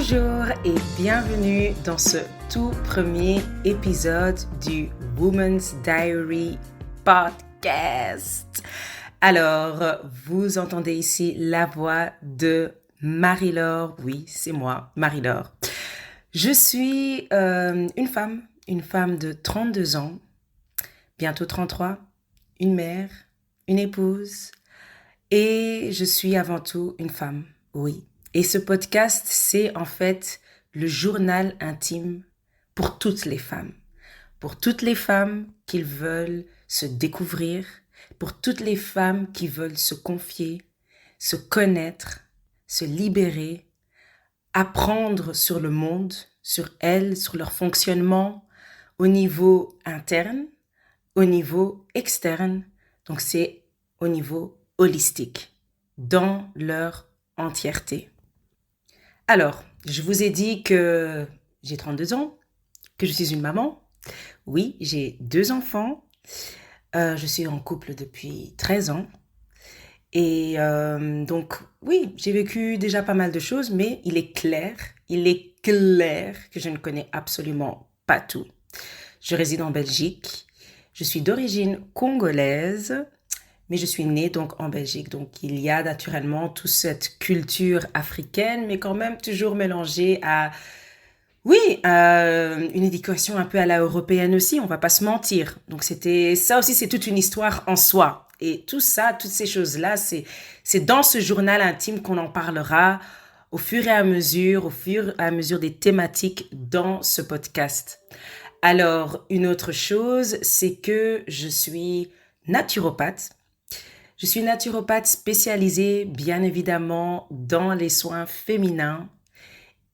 Bonjour et bienvenue dans ce tout premier épisode du Woman's Diary podcast. Alors, vous entendez ici la voix de Marie-Laure. Oui, c'est moi, Marie-Laure. Je suis une femme de 32 ans, bientôt 33, une mère, une épouse et je suis avant tout une femme, oui. Et ce podcast, c'est en fait le journal intime pour toutes les femmes. Pour toutes les femmes qui veulent se découvrir, pour toutes les femmes qui veulent se confier, se connaître, se libérer, apprendre sur le monde, sur elles, sur leur fonctionnement au niveau interne, au niveau externe, donc c'est au niveau holistique, dans leur entièreté. Alors, je vous ai dit que j'ai 32 ans, que je suis une maman. Oui, j'ai 2 enfants. Je suis en couple depuis 13 ans. Et donc, oui, j'ai vécu déjà pas mal de choses, mais il est clair que je ne connais absolument pas tout. Je réside en Belgique. Je suis d'origine congolaise. Mais je suis née donc en Belgique, donc il y a naturellement toute cette culture africaine, mais quand même toujours mélangée à, une éducation un peu à la européenne aussi, on va pas se mentir. Donc ça aussi, c'est toute une histoire en soi. Et tout ça, toutes ces choses-là, c'est dans ce journal intime qu'on en parlera au fur et à mesure des thématiques dans ce podcast. Alors, une autre chose, c'est que je suis naturopathe. Je suis naturopathe spécialisée, bien évidemment, dans les soins féminins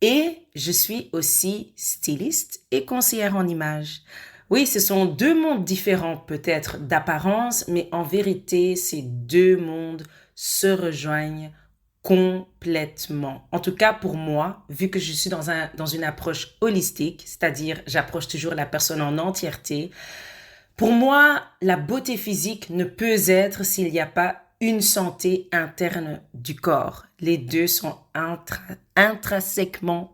et je suis aussi styliste et conseillère en images. Oui, ce sont 2 mondes différents peut-être d'apparence, mais en vérité, ces 2 mondes se rejoignent complètement. En tout cas pour moi, vu que je suis dans une approche holistique, c'est-à-dire j'approche toujours la personne en entièreté. Pour moi, la beauté physique ne peut être s'il n'y a pas une santé interne du corps. Les deux sont intrinsèquement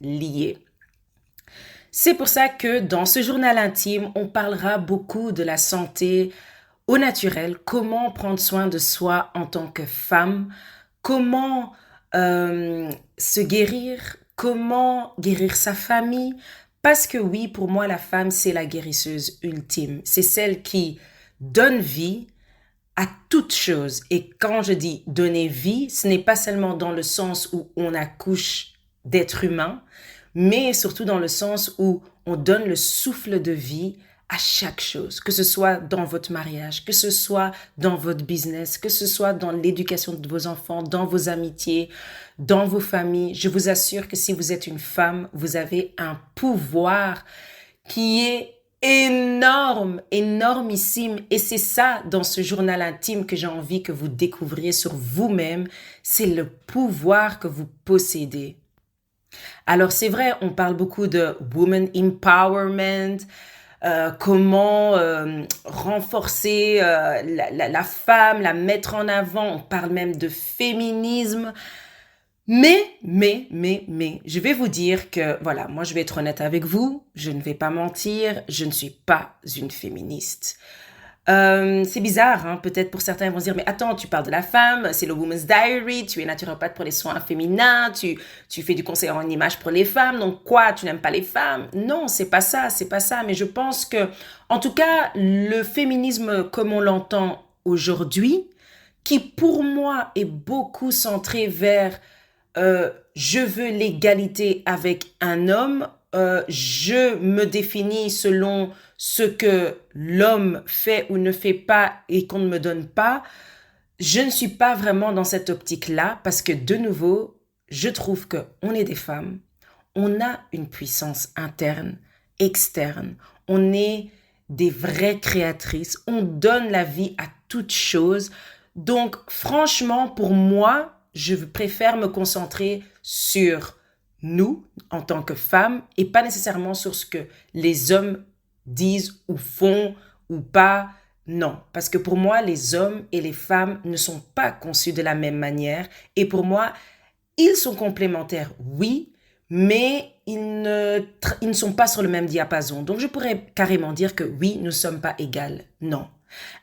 liés. C'est pour ça que dans ce journal intime, on parlera beaucoup de la santé au naturel, comment prendre soin de soi en tant que femme, comment se guérir, comment guérir sa famille. Parce que oui, pour moi, la femme, c'est la guérisseuse ultime. C'est celle qui donne vie à toute chose. Et quand je dis donner vie, ce n'est pas seulement dans le sens où on accouche d'êtres humains, mais surtout dans le sens où on donne le souffle de vie à chaque chose, que ce soit dans votre mariage, que ce soit dans votre business, que ce soit dans l'éducation de vos enfants, dans vos amitiés, dans vos familles. Je vous assure que si vous êtes une femme, vous avez un pouvoir qui est énorme, énormissime. Et c'est ça, dans ce journal intime, que j'ai envie que vous découvriez sur vous-même. C'est le pouvoir que vous possédez. Alors, c'est vrai, on parle beaucoup de woman empowerment, comment renforcer la femme, la mettre en avant. On parle même de féminisme. Mais, je vais vous dire que, voilà, moi je vais être honnête avec vous, je ne vais pas mentir, je ne suis pas une féministe. C'est bizarre, hein? Peut-être pour certains ils vont se dire, mais attends, tu parles de la femme, c'est le Woman's Diary, tu es naturopathe pour les soins féminins, tu fais du conseil en image pour les femmes, donc quoi, tu n'aimes pas les femmes? Non, c'est pas ça, mais je pense que, en tout cas, le féminisme comme on l'entend aujourd'hui, qui pour moi est beaucoup centré vers je veux l'égalité avec un homme, je me définis selon ce que l'homme fait ou ne fait pas et qu'on ne me donne pas. Je ne suis pas vraiment dans cette optique-là parce que de nouveau, je trouve qu'on est des femmes, on a une puissance interne, externe, on est des vraies créatrices, on donne la vie à toute chose. Donc franchement, pour moi, je préfère me concentrer sur nous en tant que femmes et pas nécessairement sur ce que les hommes disent ou font ou pas. Non, parce que pour moi, les hommes et les femmes ne sont pas conçus de la même manière et pour moi, ils sont complémentaires, oui, mais ils ne sont pas sur le même diapason. Donc, je pourrais carrément dire que oui, nous ne sommes pas égales. Non.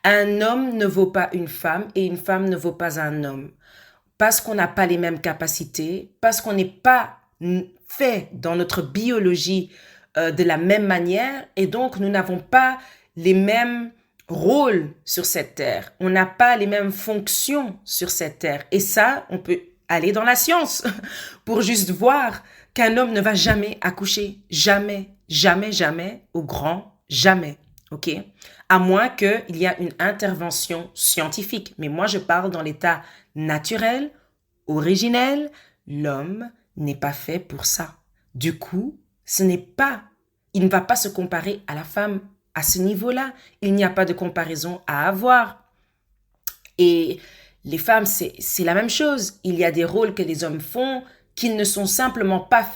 Un homme ne vaut pas une femme et une femme ne vaut pas un homme. Parce qu'on n'a pas les mêmes capacités, parce qu'on n'est pas fait dans notre biologie de la même manière et donc nous n'avons pas les mêmes rôles sur cette terre. On n'a pas les mêmes fonctions sur cette terre. Et ça, on peut aller dans la science pour juste voir qu'un homme ne va jamais accoucher. Jamais, jamais, jamais, au grand jamais. OK? À moins qu'il y ait une intervention scientifique. Mais moi, je parle dans l'état naturel, originel. L'homme n'est pas fait pour ça. Du coup, il ne va pas se comparer à la femme à ce niveau-là. Il n'y a pas de comparaison à avoir. Et les femmes, c'est la même chose. Il y a des rôles que les hommes font qui ne sont simplement pas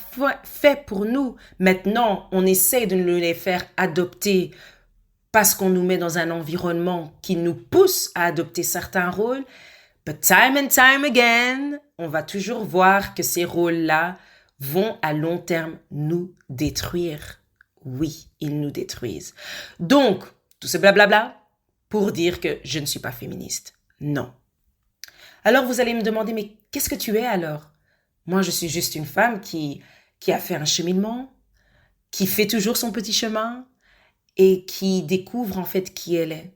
faits pour nous. Maintenant, on essaie de nous les faire adopter parce qu'on nous met dans un environnement qui nous pousse à adopter certains rôles. But time and time again, on va toujours voir que ces rôles-là vont à long terme nous détruire. Oui, ils nous détruisent. Donc, tout ce blablabla pour dire que je ne suis pas féministe. Non. Alors vous allez me demander, mais qu'est-ce que tu es alors? Moi, je suis juste une femme qui a fait un cheminement, qui fait toujours son petit chemin et qui découvre en fait qui elle est.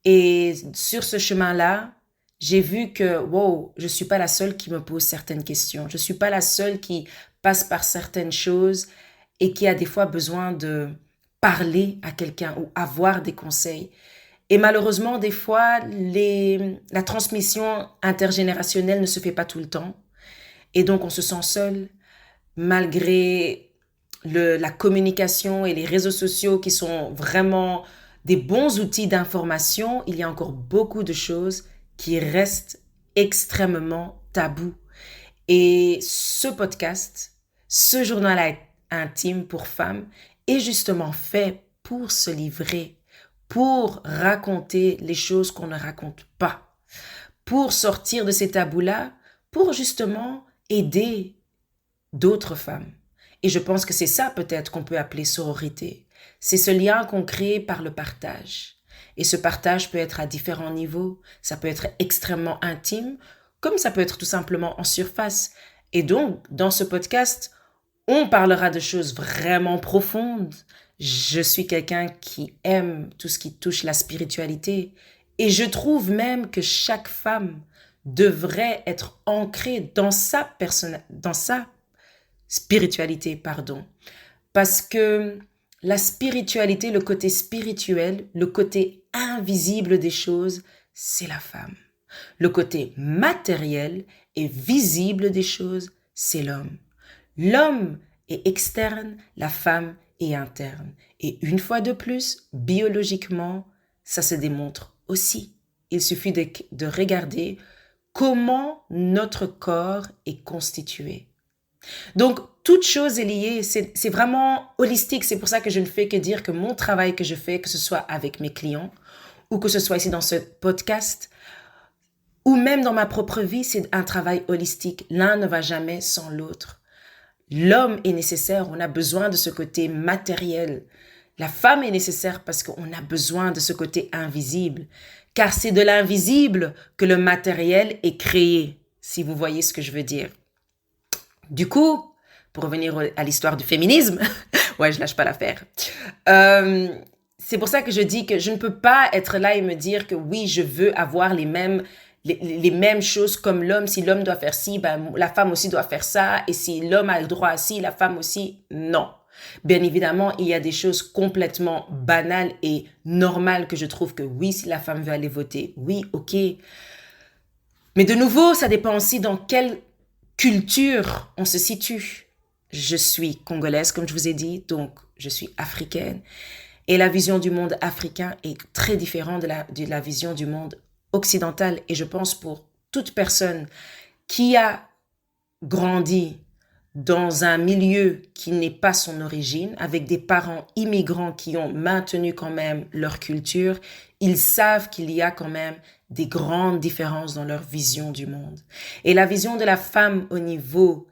Et sur ce chemin-là, j'ai vu que, wow, je suis pas la seule qui me pose certaines questions. Je suis pas la seule qui passe par certaines choses et qui a des fois besoin de parler à quelqu'un ou avoir des conseils. Et malheureusement, des fois, la transmission intergénérationnelle ne se fait pas tout le temps. Et donc, on se sent seul, malgré la communication et les réseaux sociaux qui sont vraiment des bons outils d'information. Il y a encore beaucoup de choses qui restent extrêmement tabous. Et ce podcast, ce journal intime pour femmes, est justement fait pour se livrer, pour raconter les choses qu'on ne raconte pas, pour sortir de ces tabous-là, pour justement aider d'autres femmes. Et je pense que c'est ça peut-être qu'on peut appeler sororité. C'est ce lien qu'on crée par le partage. Et ce partage peut être à différents niveaux. Ça peut être extrêmement intime, comme ça peut être tout simplement en surface. Et donc, dans ce podcast, on parlera de choses vraiment profondes. Je suis quelqu'un qui aime tout ce qui touche la spiritualité. Et je trouve même que chaque femme devrait être ancrée dans sa spiritualité, parce que la spiritualité, le côté spirituel, le côté invisible des choses, c'est la femme. Le côté matériel et visible des choses, c'est l'homme. L'homme est externe, la femme est interne. Et une fois de plus, biologiquement, ça se démontre aussi. Il suffit de regarder comment notre corps est constitué. Donc, toute chose est liée, c'est vraiment holistique. C'est pour ça que je ne fais que dire que mon travail que je fais, que ce soit avec mes clients ou que ce soit ici dans ce podcast ou même dans ma propre vie, c'est un travail holistique. L'un ne va jamais sans l'autre. L'homme est nécessaire, on a besoin de ce côté matériel. La femme est nécessaire parce qu'on a besoin de ce côté invisible. Car c'est de l'invisible que le matériel est créé, si vous voyez ce que je veux dire. Du coup, pour revenir à l'histoire du féminisme, ouais, je lâche pas l'affaire. C'est pour ça que je dis que je ne peux pas être là et me dire que oui, je veux avoir les mêmes choses comme l'homme. Si l'homme doit faire ci, ben, la femme aussi doit faire ça. Et si l'homme a le droit à ci, la femme aussi, non. Bien évidemment, il y a des choses complètement banales et normales que je trouve que oui, si la femme veut aller voter, oui, ok. Mais de nouveau, ça dépend aussi dans quelle culture on se situe. Je suis congolaise, comme je vous ai dit, donc je suis africaine. Et la vision du monde africain est très différente de la vision du monde occidental. Et je pense pour toute personne qui a grandi dans un milieu qui n'est pas son origine, avec des parents immigrants qui ont maintenu quand même leur culture, ils savent qu'il y a quand même des grandes différences dans leur vision du monde. Et la vision de la femme au niveau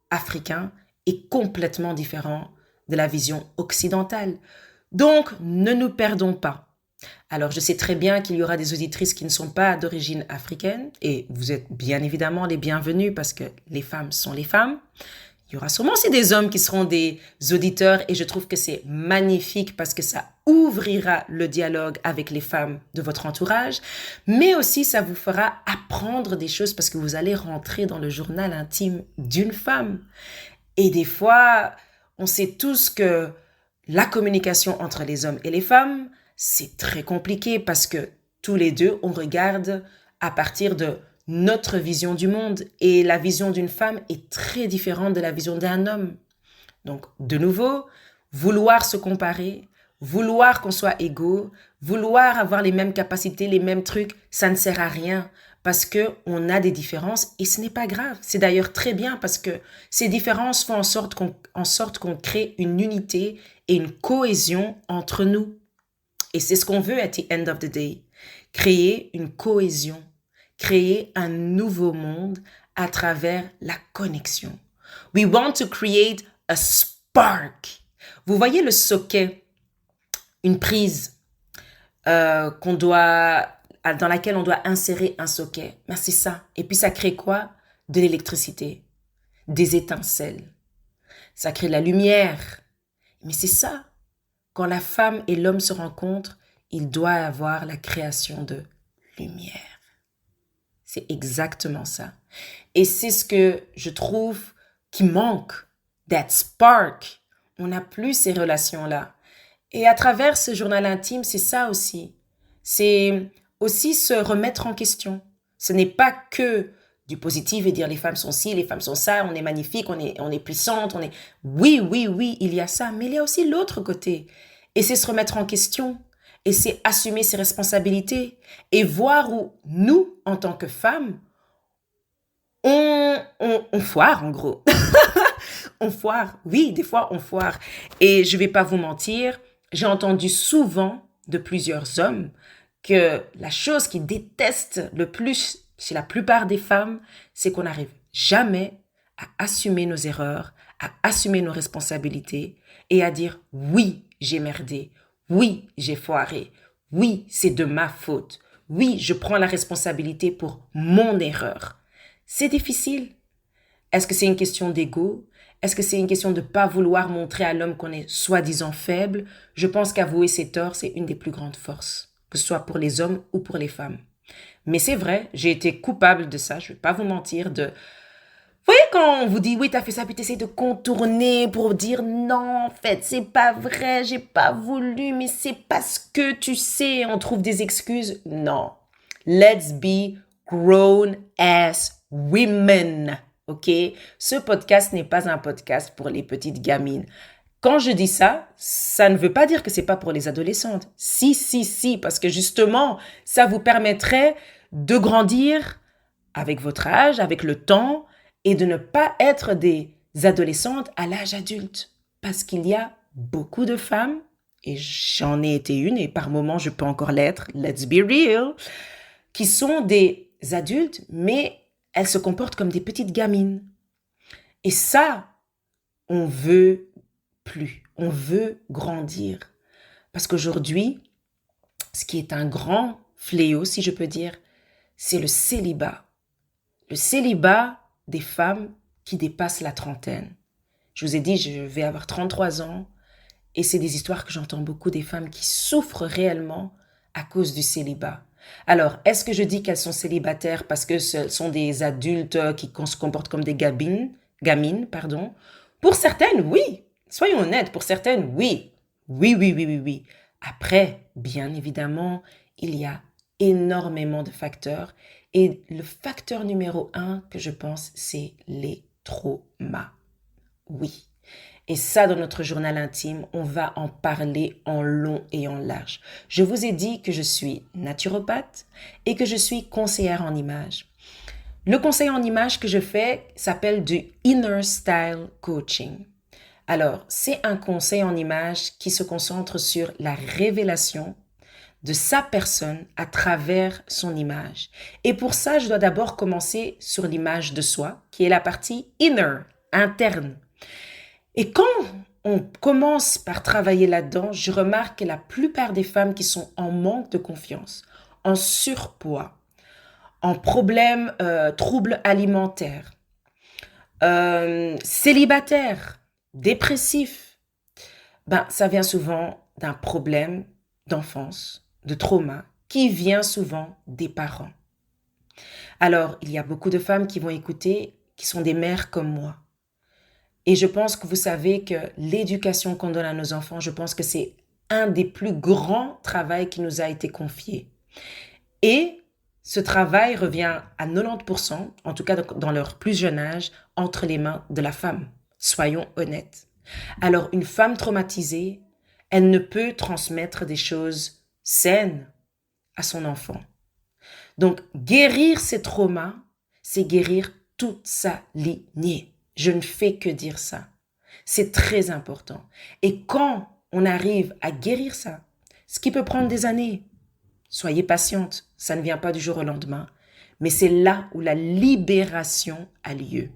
africain est complètement différent de la vision occidentale. Donc, ne nous perdons pas. Alors, je sais très bien qu'il y aura des auditrices qui ne sont pas d'origine africaine et vous êtes bien évidemment les bienvenus parce que les femmes sont les femmes. Il y aura sûrement aussi des hommes qui seront des auditeurs et je trouve que c'est magnifique parce que ça ouvrira le dialogue avec les femmes de votre entourage, mais aussi ça vous fera apprendre des choses parce que vous allez rentrer dans le journal intime d'une femme. Et des fois, on sait tous que la communication entre les hommes et les femmes, c'est très compliqué parce que tous les deux, on regarde à partir de notre vision du monde et la vision d'une femme est très différente de la vision d'un homme. Donc, de nouveau, vouloir se comparer, vouloir qu'on soit égaux, vouloir avoir les mêmes capacités, les mêmes trucs, ça ne sert à rien parce qu'on a des différences et ce n'est pas grave. C'est d'ailleurs très bien parce que ces différences font en sorte qu'on crée une unité et une cohésion entre nous. Et c'est ce qu'on veut at the end of the day. Créer une cohésion, créer un nouveau monde à travers la connexion. We want to create a spark. Vous voyez le socket, une prise dans laquelle on doit insérer un socket. Ben, c'est ça. Et puis ça crée quoi? De l'électricité, des étincelles. Ça crée de la lumière. Mais c'est ça. Quand la femme et l'homme se rencontrent, il doit y avoir la création de lumière. C'est exactement ça. Et c'est ce que je trouve qui manque. That spark. On n'a plus ces relations-là. Et à travers ce journal intime, c'est ça aussi. C'est aussi se remettre en question. Ce n'est pas que du positif et dire les femmes sont ci, les femmes sont ça, on est magnifique, on est puissante, on est... Oui, oui, oui, il y a ça, mais il y a aussi l'autre côté. Et c'est se remettre en question, et c'est assumer ses responsabilités, et voir où nous, en tant que femmes, on foire en gros. On foire, oui, des fois on foire. Et je ne vais pas vous mentir, j'ai entendu souvent de plusieurs hommes que la chose qu'ils détestent le plus chez la plupart des femmes, c'est qu'on n'arrive jamais à assumer nos erreurs, à assumer nos responsabilités et à dire oui, j'ai merdé, oui, j'ai foiré, oui, c'est de ma faute, oui, je prends la responsabilité pour mon erreur. C'est difficile. Est-ce que c'est une question d'ego? Est-ce que c'est une question de ne pas vouloir montrer à l'homme qu'on est soi-disant faible? Je pense qu'avouer ses torts, c'est une des plus grandes forces, que ce soit pour les hommes ou pour les femmes. Mais c'est vrai, j'ai été coupable de ça, je ne vais pas vous mentir, de... Vous voyez quand on vous dit, oui, t'as fait ça, puis t'essayes de contourner pour dire, non, en fait, c'est pas vrai, j'ai pas voulu, mais c'est parce que tu sais, on trouve des excuses. Non. Let's be grown-ass women. OK? Ce podcast n'est pas un podcast pour les petites gamines. Quand je dis ça, ça ne veut pas dire que c'est pas pour les adolescentes. Si, parce que justement, ça vous permettrait de grandir avec votre âge, avec le temps, et de ne pas être des adolescentes à l'âge adulte. Parce qu'il y a beaucoup de femmes, et j'en ai été une, et par moments je peux encore l'être, let's be real, qui sont des adultes, mais elles se comportent comme des petites gamines. Et ça, on veut plus. On veut grandir. Parce qu'aujourd'hui, ce qui est un grand fléau, si je peux dire, c'est le célibat. Le célibat des femmes qui dépassent la trentaine. Je vous ai dit, je vais avoir 33 ans et c'est des histoires que j'entends beaucoup des femmes qui souffrent réellement à cause du célibat. Alors, est-ce que je dis qu'elles sont célibataires parce que ce sont des adultes qui se comportent comme des gamines? Pour certaines, oui. Soyons honnêtes, pour certaines, oui. Oui. Après, bien évidemment, il y a énormément de facteurs. Et le facteur numéro 1 que je pense, c'est les traumas. Oui. Et ça, dans notre journal intime, on va en parler en long et en large. Je vous ai dit que je suis naturopathe et que je suis conseillère en images. Le conseil en images que je fais s'appelle du Inner Style Coaching. Alors, c'est un conseil en images qui se concentre sur la révélation de sa personne à travers son image. Et pour ça, je dois d'abord commencer sur l'image de soi, qui est la partie inner, interne. Et quand on commence par travailler là-dedans, je remarque que la plupart des femmes qui sont en manque de confiance, en surpoids, en problèmes, troubles alimentaires, célibataires, dépressifs, ben, ça vient souvent d'un problème d'enfance, de trauma, qui vient souvent des parents. Alors, il y a beaucoup de femmes qui vont écouter, qui sont des mères comme moi. Et je pense que vous savez que l'éducation qu'on donne à nos enfants, je pense que c'est un des plus grands travaux qui nous a été confié. Et ce travail revient à 90%, en tout cas dans leur plus jeune âge, entre les mains de la femme. Soyons honnêtes. Alors, une femme traumatisée, elle ne peut transmettre des choses saines à son enfant. Donc, guérir ces traumas, c'est guérir toute sa lignée. Je ne fais que dire ça. C'est très important. Et quand on arrive à guérir ça, ce qui peut prendre des années, soyez patiente, ça ne vient pas du jour au lendemain, mais c'est là où la libération a lieu.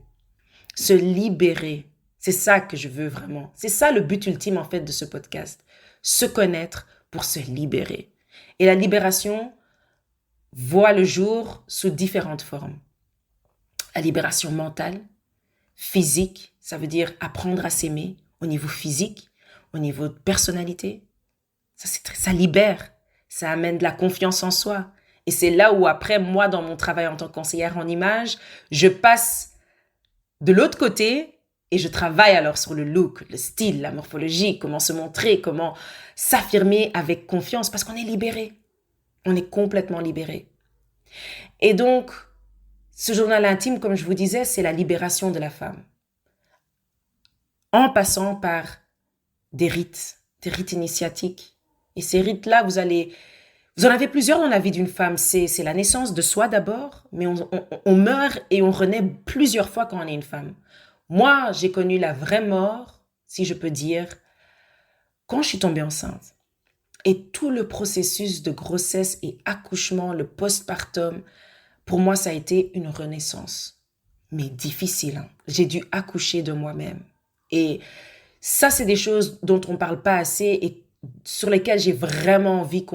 Se libérer, c'est ça que je veux vraiment. C'est ça le but ultime en fait de ce podcast. Se connaître pour se libérer. Et la libération voit le jour sous différentes formes. La libération mentale, physique, ça veut dire apprendre à s'aimer au niveau physique, au niveau de personnalité. Ça libère, ça amène de la confiance en soi. Et c'est là où après, moi, dans mon travail en tant que conseillère en image, je passe de l'autre côté et je travaille alors sur le look, le style, la morphologie, comment se montrer, comment s'affirmer avec confiance parce qu'on est libéré. On est complètement libéré. Et donc, ce journal intime, comme je vous disais, c'est la libération de la femme. En passant par des rites initiatiques. Et ces rites-là, vous en avez plusieurs dans la vie d'une femme. C'est la naissance de soi d'abord, mais on meurt et on renaît plusieurs fois quand on est une femme. Moi, j'ai connu la vraie mort, si je peux dire, quand je suis tombée enceinte. Et tout le processus de grossesse et accouchement, le postpartum, pour moi, ça a été une renaissance. Mais difficile, hein. J'ai dû accoucher de moi-même. Et ça, c'est des choses dont on ne parle pas assez et sur lesquelles j'ai vraiment envie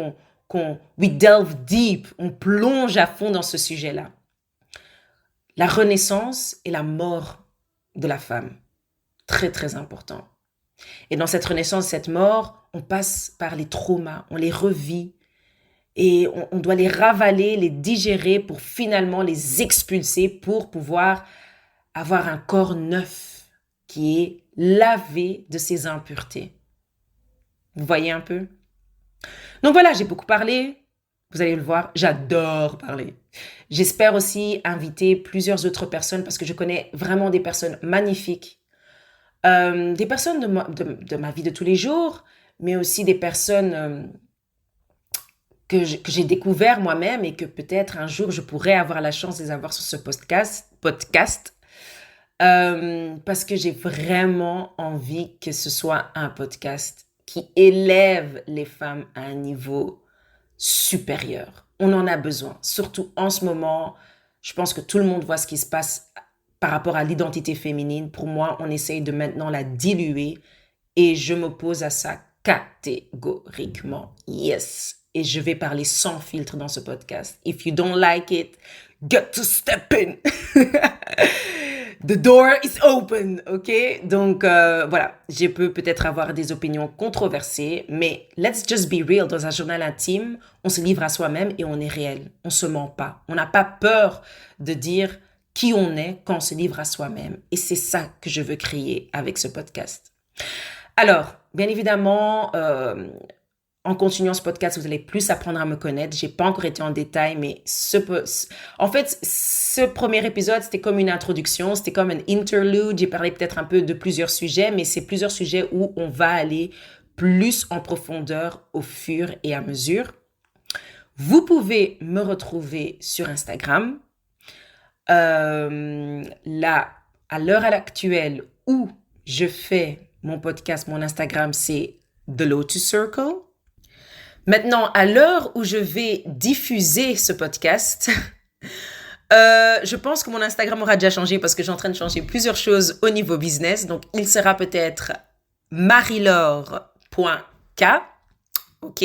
we delve deep, on plonge à fond dans ce sujet-là. La renaissance et la mort de la femme. Très, très important. Et dans cette renaissance, cette mort, on passe par les traumas, on les revit et on doit les ravaler, les digérer pour finalement les expulser pour pouvoir avoir un corps neuf qui est lavé de ses impuretés. Vous voyez un peu? Donc voilà, j'ai beaucoup parlé. Vous allez le voir, j'adore parler. J'espère aussi inviter plusieurs autres personnes parce que je connais vraiment des personnes magnifiques. Des personnes de ma vie de tous les jours, mais aussi des personnes que j'ai découvert moi-même et que peut-être un jour je pourrais avoir la chance de les avoir sur ce podcast parce que j'ai vraiment envie que ce soit un podcast qui élève les femmes à un niveau supérieur. On en a besoin, surtout en ce moment. Je pense que tout le monde voit ce qui se passe par rapport à l'identité féminine. Pour moi, on essaye de maintenant la diluer et je m'oppose à ça catégoriquement. Yes. Et je vais parler sans filtre dans ce podcast. If you don't like it, get to step in. The door is open, ok? Donc, voilà, je peux peut-être avoir des opinions controversées, mais let's just be real. Dans un journal intime, on se livre à soi-même et on est réel. On se ment pas. On n'a pas peur de dire qui on est quand on se livre à soi-même. Et c'est ça que je veux créer avec ce podcast. Alors, bien évidemment, en continuant ce podcast, vous allez plus apprendre à me connaître. J'ai pas encore été en détail, mais en fait, ce premier épisode, c'était comme une introduction, c'était comme un interlude. J'ai parlé peut-être un peu de plusieurs sujets, mais c'est plusieurs sujets où on va aller plus en profondeur au fur et à mesure. Vous pouvez me retrouver sur Instagram. Là, à l'heure actuelle où je fais mon podcast, mon Instagram, c'est The Lotus Circle. Maintenant, à l'heure où je vais diffuser ce podcast, Je pense que mon Instagram aura déjà changé parce que j'ai en train de changer plusieurs choses au niveau business. Donc, il sera peut-être marilore.k. OK.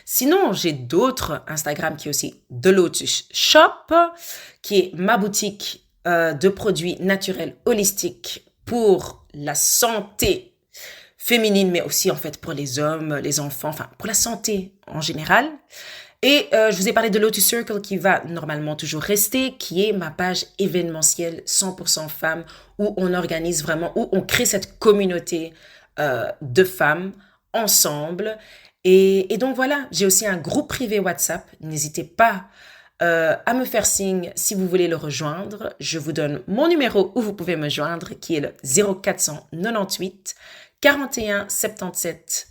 Sinon, j'ai d'autres Instagram qui est aussi The Lotus Shop, qui est ma boutique de produits naturels holistiques pour la santé féminine, mais aussi en fait pour les hommes, les enfants, enfin pour la santé en général. Et je vous ai parlé de Lotus Circle qui va normalement toujours rester, qui est ma page événementielle 100% femmes où on organise vraiment, où on crée cette communauté de femmes ensemble. Et donc voilà, j'ai aussi un groupe privé WhatsApp. N'hésitez pas à me faire signe si vous voulez le rejoindre. Je vous donne mon numéro où vous pouvez me joindre qui est le 0498 41 77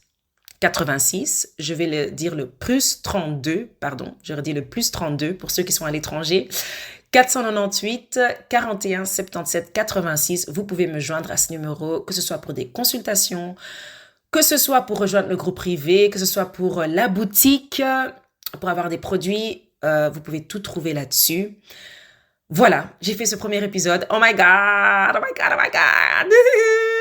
86. Je vais le dire le plus 32, pardon, je redis le plus 32 pour ceux qui sont à l'étranger. 498 41 77 86. Vous pouvez me joindre à ce numéro, que ce soit pour des consultations, que ce soit pour rejoindre le groupe privé, que ce soit pour la boutique, pour avoir des produits, vous pouvez tout trouver là-dessus. Voilà, j'ai fait ce premier épisode. Oh my God, oh my God, oh my God.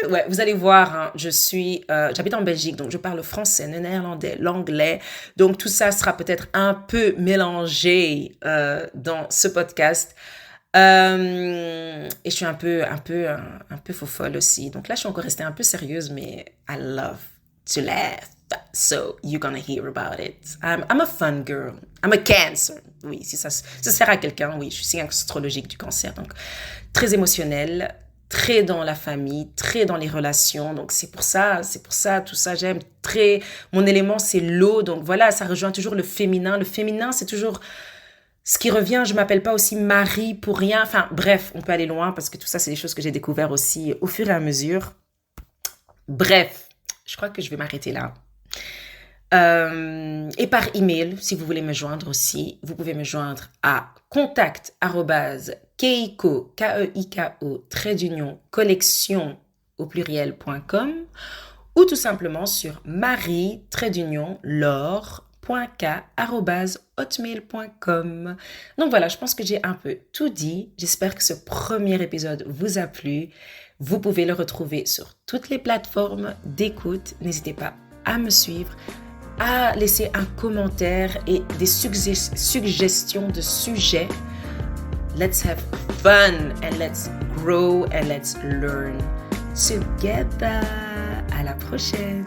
Ouais, vous allez voir, hein, j'habite en Belgique, donc je parle le français, le néerlandais, l'anglais. Donc tout ça sera peut-être un peu mélangé dans ce podcast. Et je suis un peu faux folle aussi. Donc là, je suis encore restée un peu sérieuse, mais I love to laugh. So you're gonna hear about it. I'm a fun girl. I'm a Cancer. Oui, si ça sert à quelqu'un, oui, je suis signe astrologique du Cancer. Donc très émotionnel, très dans la famille, très dans les relations. Donc c'est pour ça, tout ça, j'aime très. Mon élément, c'est l'eau. Donc voilà, ça rejoint toujours le féminin. Le féminin, c'est toujours ce qui revient. Je m'appelle pas aussi Marie pour rien. Enfin bref, on peut aller loin parce que tout ça, c'est des choses que j'ai découvert aussi au fur et à mesure. Bref, je crois que je vais m'arrêter là. Et par email, si vous voulez me joindre aussi, vous pouvez me joindre à contact@keiko, collection au pluriel.com ou tout simplement sur marie-laure.k@hotmail.com. Donc voilà, je pense que j'ai un peu tout dit. J'espère que ce premier épisode vous a plu. Vous pouvez le retrouver sur toutes les plateformes d'écoute. N'hésitez pas à me suivre, à laisser un commentaire et des suggestions de sujets. Let's have fun and let's grow and let's learn together. À la prochaine.